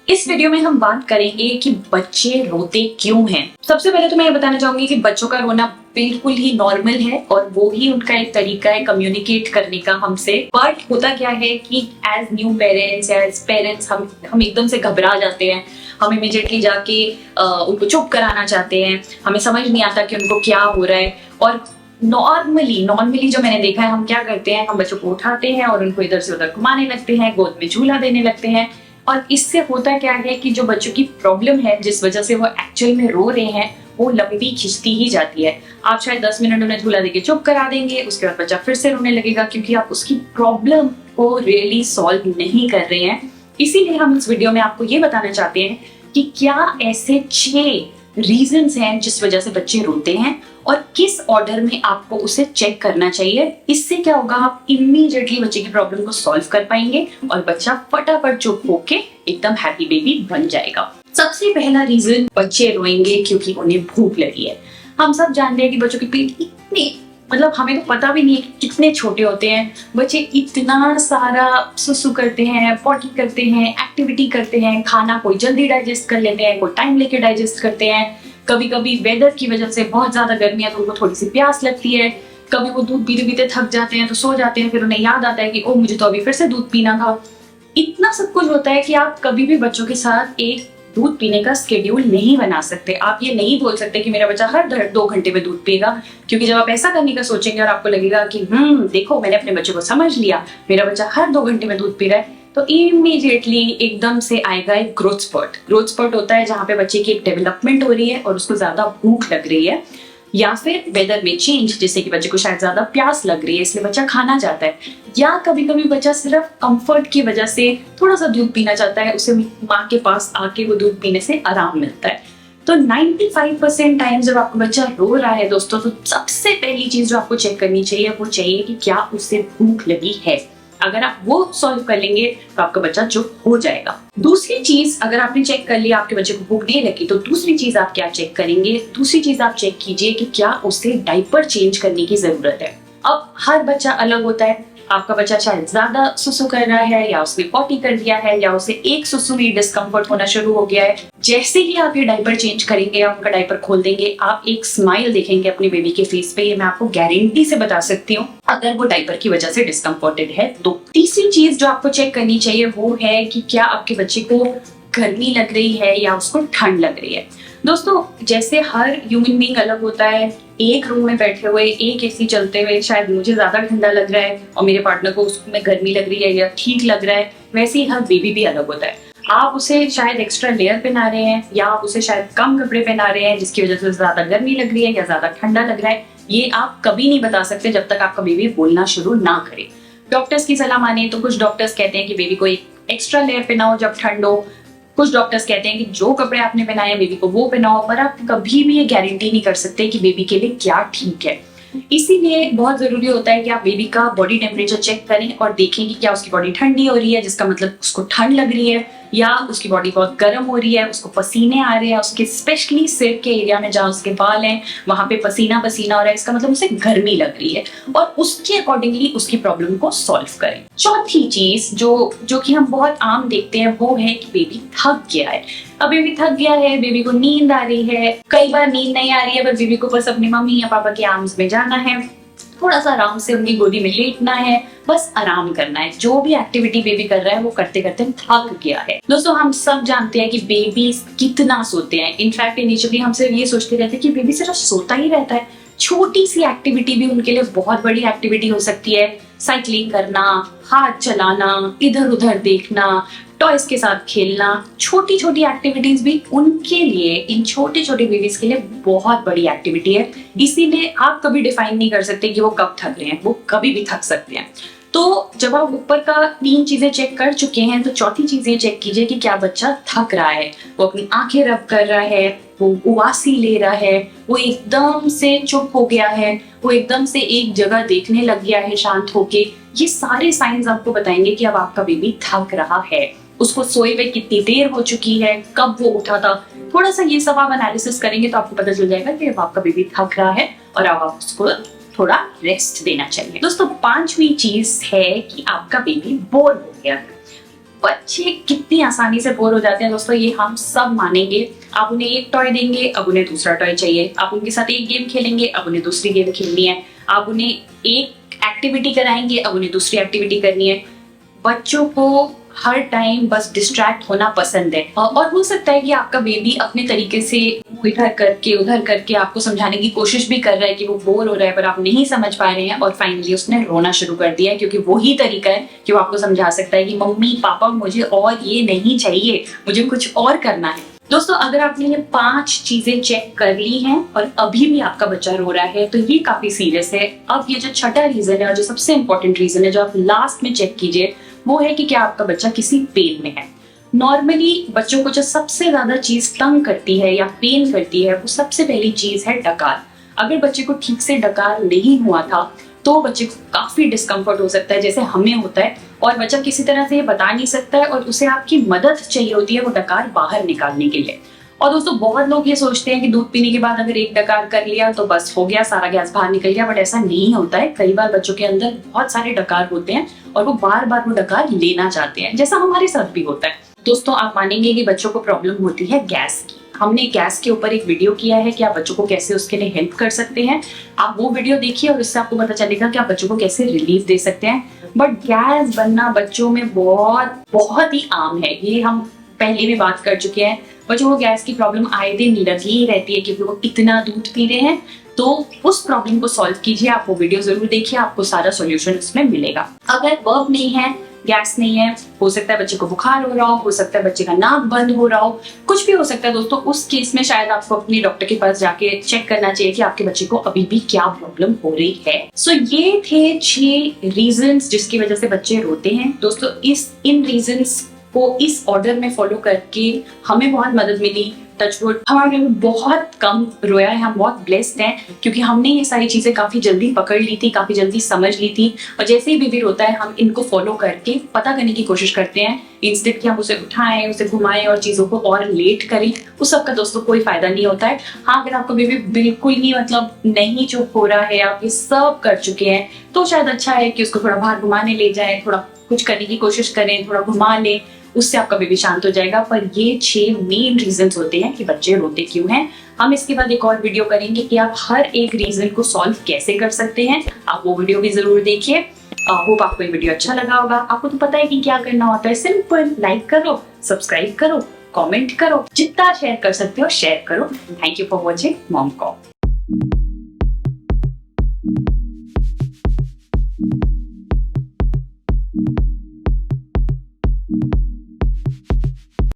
इस वीडियो में हम बात करेंगे कि बच्चे रोते क्यों हैं। सबसे पहले तो मैं ये बताना चाहूंगी कि बच्चों का रोना बिल्कुल ही नॉर्मल है और वो ही उनका एक तरीका है कम्युनिकेट करने का हमसे। बट होता क्या है कि as new parents as parents हम एकदम से घबरा जाते हैं। हम इमीडिएटली जाके उनको चुप कराना चाहते हैं। हमें समझ नहीं आता कि उनको क्या हो रहा है। और नॉर्मली जो मैंने देखा है, हम क्या करते हैं, हम बच्चों को उठाते हैं और उनको इधर से उधर घुमाने लगते हैं, गोद में झूला देने लगते हैं। और इससे होता क्या है कि जो बच्चों की प्रॉब्लम है, जिस वजह से वो एक्चुअल में रो रहे हैं, वो लंबी खिंचती ही जाती है। आप शायद 10 मिनट उन्हें झूला देके चुप करा देंगे, उसके बाद बच्चा फिर से रोने लगेगा क्योंकि आप उसकी प्रॉब्लम को रियली सॉल्व नहीं कर रहे हैं। इसीलिए हम इस वीडियो में आपको ये बताना चाहते हैं कि क्या ऐसे 6 रीजंस हैं जिस वजह से बच्चे रोते हैं और किस ऑर्डर में आपको उसे चेक करना चाहिए। इससे क्या होगा, आप इमीडिएटली बच्चे की प्रॉब्लम को सॉल्व कर पाएंगे और बच्चा फटाफट चुप होके एकदम हैप्पी बेबी बन जाएगा। सबसे पहला रीजन, बच्चे रोएंगे क्योंकि उन्हें भूख लगी है। हम सब जानते हैं कि बच्चों के पेट इतने, मतलब हमें तो पता भी नहीं है कि कितने छोटे होते हैं बच्चे। इतना सारा सुसु करते हैं, पॉटी करते हैं, एक्टिविटी करते हैं, खाना कोई जल्दी डाइजेस्ट कर लेते हैं, कोई टाइम लेके डाइजेस्ट करते हैं। कभी कभी वेदर की वजह से बहुत ज्यादा गर्मी है तो उनको थोड़ी सी प्यास लगती है। कभी वो दूध पीते पीते थक जाते हैं तो सो जाते हैं, फिर उन्हें याद आता है कि ओ मुझे तो अभी फिर से दूध पीना था। इतना सब कुछ होता है कि आप कभी भी बच्चों के साथ एक दूध पीने का स्केड्यूल नहीं बना सकते। आप ये नहीं बोल सकते कि मेरा बच्चा हर 2 घंटे में दूध पिएगा, क्योंकि जब आप ऐसा करने का सोचेंगे और आपको लगेगा कि देखो मैंने अपने बच्चे को समझ लिया, मेरा बच्चा हर 2 घंटे में दूध पी रहा है, तो इमीडिएटली एकदम से आएगा एक ग्रोथ स्पर्ट। ग्रोथ स्पर्ट होता है जहां पे बच्चे की एक डेवलपमेंट हो रही है और उसको ज्यादा भूख लग रही है, या फिर वेदर में चेंज जिससे कि बच्चे को शायद ज्यादा प्यास लग रही है इसलिए बच्चा खाना चाहता है, या कभी कभी बच्चा सिर्फ कंफर्ट की वजह से थोड़ा सा दूध पीना चाहता है, उसे माँ के पास आके वो दूध पीने से आराम मिलता है। तो 95% टाइम जब आपका बच्चा रो रहा है दोस्तों, तो सबसे पहली चीज जो आपको चेक करनी चाहिए वो चाहिए कि क्या उसे भूख लगी है। अगर आप वो सॉल्व कर लेंगे तो आपका बच्चा चुप हो जाएगा। दूसरी चीज, अगर आपने चेक कर लिया आपके बच्चे को भूख नहीं लगी, तो दूसरी चीज आप क्या चेक करेंगे, दूसरी चीज आप चेक कीजिए कि क्या उसे डायपर चेंज करने की जरूरत है। अब हर बच्चा अलग होता है। आपका बच्चा शायद ज्यादा सुसु कर रहा है, या उसने पॉटी कर दिया है, या उसे एक सुसु में डिस्कम्फर्ट होना शुरू हो गया है। जैसे ही आप ये डायपर चेंज करेंगे या उनका डायपर खोल देंगे, आप एक स्माइल देखेंगे अपने बेबी के फेस पे। ये मैं आपको गारंटी से बता सकती हूँ, अगर वो डायपर की वजह से डिस्कम्फर्टेड है तो। तीसरी चीज जो आपको चेक करनी चाहिए वो है कि क्या आपके बच्चे को गर्मी लग रही है या उसको ठंड लग रही है। दोस्तों, जैसे हर ह्यूमन बीइंग अलग होता है, एक रूम में बैठे हुए, एक एसी चलते हुए शायद मुझे ज्यादा ठंडा लग रहा है और मेरे पार्टनर को उसमें गर्मी लग रही है या ठीक लग रहा है, वैसे ही हर बेबी भी अलग होता है। आप उसे शायद एक्स्ट्रा लेयर पहना रहे हैं या आप उसे शायद कम कपड़े पहना रहे हैं जिसकी वजह से ज्यादा गर्मी लग रही है या ज्यादा ठंडा लग रहा है, ये आप कभी नहीं बता सकते जब तक आपका बेबी बोलना शुरू ना करे। डॉक्टर्स की सलाह माने तो कुछ डॉक्टर्स कहते हैं कि बेबी को एक एक्स्ट्रा लेयर पहनाओ जब ठंड हो। कुछ डॉक्टर्स कहते हैं कि जो कपड़े आपने पहनाए हैं बेबी को वो पहनाओ, पर आप कभी भी ये गारंटी नहीं कर सकते कि बेबी के लिए क्या ठीक है। इसीलिए बहुत जरूरी होता है कि आप बेबी का बॉडी टेम्परेचर चेक करें और देखें कि क्या उसकी बॉडी ठंडी हो रही है, जिसका मतलब उसको ठंड लग रही है, या उसकी बॉडी बहुत गर्म हो रही है, उसको पसीने आ रहे हैं, उसके स्पेशली सिर के एरिया में जहाँ उसके बाल हैं वहां पे पसीना पसीना हो रहा है, इसका मतलब उसे गर्मी लग रही है, और उसके अकॉर्डिंगली उसकी प्रॉब्लम को सॉल्व करें। चौथी चीज जो कि हम बहुत आम देखते हैं वो है कि बेबी थक गया है। अब बेबी थक गया है, बेबी को नींद आ रही है, कई बार नींद नहीं आ रही है पर बेबी को बस अपनी मम्मी या पापा के आर्म्स में जाना है, थोड़ा सा आराम से उनकी गोदी में लेटना है, बस आराम करना है। जो भी एक्टिविटी बेबी कर रहा है वो करते करते थक गया है। दोस्तों, हम सब जानते हैं कि बेबी कितना सोते हैं। इनफैक्ट इनिशियली हम सिर्फ ये सोचते रहते हैं कि बेबी सिर्फ सोता ही रहता है। छोटी सी एक्टिविटी भी उनके लिए बहुत बड़ी एक्टिविटी हो सकती है। साइकिलिंग करना, हाथ चलाना, इधर उधर देखना, टॉयज के साथ खेलना, छोटी छोटी एक्टिविटीज भी उनके लिए, इन छोटे छोटे बेबीज के लिए बहुत बड़ी एक्टिविटी है। इसीलिए आप कभी डिफाइन नहीं कर सकते कि वो कब थक रहे हैं, वो कभी भी थक सकते हैं। तो जब आप ऊपर का 3 चीजें चेक कर चुके हैं तो चौथी चीज ये चेक कीजिए कि क्या बच्चा थक रहा है, वो अपनी आंखें रब कर रहा है, वो उबासी ले रहा है, वो एकदम से चुप हो गया है, वो एकदम से एक जगह देखने लग गया है शांत होके। ये सारे साइंस आपको बताएंगे कि अब आपका बेबी थक रहा है। उसको सोए हुए कितनी देर हो चुकी है, कब वो उठा था, थोड़ा सा ये सब आप एनालिसिस करेंगे तो आपको पता चल जाएगा कि अब आपका बेबी थक रहा है और अब आप उसको थोड़ा रेस्ट देना चाहिए। दोस्तों, 5वीं चीज है कि आपका बेबी बोर हो गया है। बच्चे कितनी आसानी से बोर हो जाते हैं दोस्तों, ये हम सब मानेंगे। आप उन्हें एक टॉय देंगे, अब उन्हें दूसरा टॉय चाहिए। आप उनके साथ एक गेम खेलेंगे, अब उन्हें दूसरी गेम खेलनी है। आप उन्हें एक एक्टिविटी कराएंगे, अब उन्हें दूसरी एक्टिविटी करनी है। बच्चों को हर टाइम बस डिस्ट्रैक्ट होना पसंद है। और हो सकता है कि आपका बेबी अपने तरीके से इधर करके उधर करके आपको समझाने की कोशिश भी कर रहा है कि वो बोर हो रहा है, पर आप नहीं समझ पा रहे हैं और फाइनली उसने रोना शुरू कर दिया है, क्योंकि वही तरीका है कि वो आपको समझा सकता है कि मम्मी पापा मुझे और ये नहीं चाहिए, मुझे कुछ और करना है। दोस्तों, अगर आपने ये 5 चीजें चेक कर ली हैं और अभी भी आपका बच्चा रो रहा है तो ये काफी सीरियस है। अब ये जो छठा रीजन है और जो सबसे इंपॉर्टेंट रीजन है जो आप लास्ट में चेक कीजिए, वो है कि क्या आपका बच्चा किसी पेन में है। नॉर्मली बच्चों को जो सबसे ज्यादा चीज तंग करती है या पेन करती है, वो सबसे पहली चीज है डकार। अगर बच्चे को ठीक से डकार नहीं हुआ था तो बच्चे को काफी डिस्कम्फर्ट हो सकता है, जैसे हमें होता है, और बच्चा किसी तरह से ये बता नहीं सकता है और उसे आपकी मदद चाहिए होती है वो डकार बाहर निकालने के लिए। और दोस्तों, बहुत लोग ये सोचते हैं कि दूध पीने के बाद अगर एक डकार कर लिया तो बस हो गया, सारा गैस बाहर निकल गया, बट ऐसा नहीं होता है। कई बार बच्चों के अंदर बहुत सारे डकार होते हैं और वो बार बार वो डकार लेना चाहते हैं, जैसा हमारे साथ भी होता है। दोस्तों, आप मानेंगे कि बच्चों को प्रॉब्लम होती है गैस की। हमने गैस के ऊपर एक वीडियो किया है कि आप बच्चों को कैसे उसके लिए हेल्प कर सकते हैं। आप वो वीडियो देखिए और उससे आपको पता चलेगा कि आप बच्चों को कैसे रिलीफ दे सकते हैं। बट गैस बनना बच्चों में बहुत बहुत ही आम है, ये हम पहले भी बात कर चुके हैं। बच्चों को गैस की प्रॉब्लम आए दिन लगी ही रहती है क्योंकि वो इतना दूध पी रहे हैं। तो उस प्रॉब्लम को सॉल्व कीजिए, आप वो वीडियो जरूर देखिए, आपको सारा सॉल्यूशन उसमें मिलेगा। अगर बर्प नहीं है, गैस नहीं है, हो सकता है बच्चे को बुखार हो रहा हो सकता है बच्चे का नाक बंद हो रहा हो, कुछ भी हो सकता है दोस्तों। उस केस में शायद आपको अपने डॉक्टर के पास जाके चेक करना चाहिए कि आपके बच्चे को अभी भी क्या प्रॉब्लम हो रही है। सो ये थे 6 रीजंस जिसकी वजह से बच्चे रोते हैं। दोस्तों, इन रीजंस को इस ऑर्डर में फॉलो करके हमें बहुत मदद मिली। टचवुड, हमारे घर में बहुत कम रोया है, हम बहुत ब्लेस्ड हैं क्योंकि हमने ये सारी चीजें काफी जल्दी पकड़ ली थी, काफी जल्दी समझ ली थी। और जैसे ही बेबी रोता है हम इनको फॉलो करके पता करने की कोशिश करते हैं, इंस्टेड कि हम उसे उठाएं, उसे घुमाएं और चीजों को और लेट करें। उस सब का दोस्तों कोई फायदा नहीं होता है। हाँ, अगर आपको बेबी बिल्कुल ही नहीं चुप हो रहा है, आप ये सब कर चुके हैं, तो शायद अच्छा है कि उसको थोड़ा बाहर घुमाने ले जाएं, थोड़ा कुछ करने की कोशिश करें, थोड़ा घुमा लें, उससे आपका बेबी शांत हो जाएगा। पर ये 6 मेन रीजंस होते हैं कि बच्चे रोते क्यों हैं। हम इसके बाद एक और वीडियो करेंगे कि आप हर एक रीजन को सॉल्व कैसे कर सकते हैं। आप वो वीडियो भी जरूर देखिए। होप आपको ये वीडियो अच्छा लगा होगा। आपको तो पता है कि क्या करना होता है, सिंपल लाइक करो, सब्सक्राइब करो, कमेंट करो, जितना शेयर कर सकते हो शेयर करो। Thank you for watching mom com.